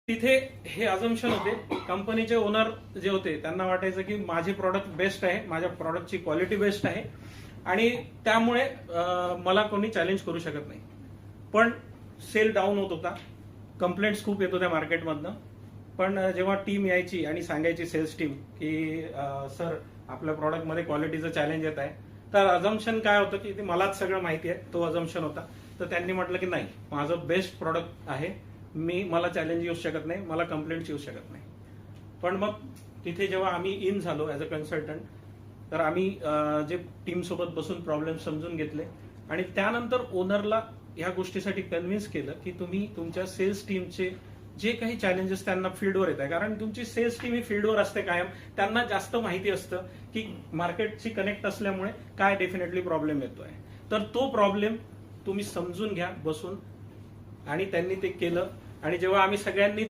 तिथे हे अझम्पशन होते, कंपनीचे ओनर जे होते त्यांना वाटायचं की माझे प्रॉडक्ट बेस्ट आहे, माझ्या प्रॉडक्टची क्वालिटी बेस्ट आहे आणि त्यामुळे मला कोणी चॅलेंज करू शकत नाही. पण सेल डाऊन होत होता, कंप्लेंट्स खूप येत होत्या मार्केटमधनं. पण जेव्हा टीम यायची आणि सांगायची सेल्स टीम की सर आपल्या प्रॉडक्टमध्ये क्वालिटीचं चॅलेंज येत आहे, तर अझम्पशन काय होतं की ते मलाच सगळं माहिती आहे, तो अझम्पशन होता. तर त्यांनी म्हटलं की नाही, माझं बेस्ट प्रॉडक्ट आहे, मला चॅलेंज येऊ शकत नाही, मला कंप्लेंट्स येऊ शकत नाही. पण मग तिथे जेव्हा आम्ही इन झालो ऍज अ कन्सल्टंट, तर आम्ही जे टीम सोबत बसून प्रॉब्लेम समजून घेतले आणि त्यानंतर ओनरला ह्या गोष्टीसाठी कन्व्हिन्स केलं की तुम्ही तुमच्या सेल्स टीमचे जे काही चॅलेंजेस त्यांना फील्डवर येत आहे, कारण तुमची सेल्स टीम ही फील्डवर असते कायम, त्यांना जास्त माहिती असतं की मार्केटची कनेक्ट असल्यामुळे काय डेफिनेटली प्रॉब्लेम येतोय. तर तो प्रॉब्लेम तुम्ही समजून घ्या बसून, आणि त्यांनी ते केलं. आणि जेव्हा आम्ही सगळ्यांनी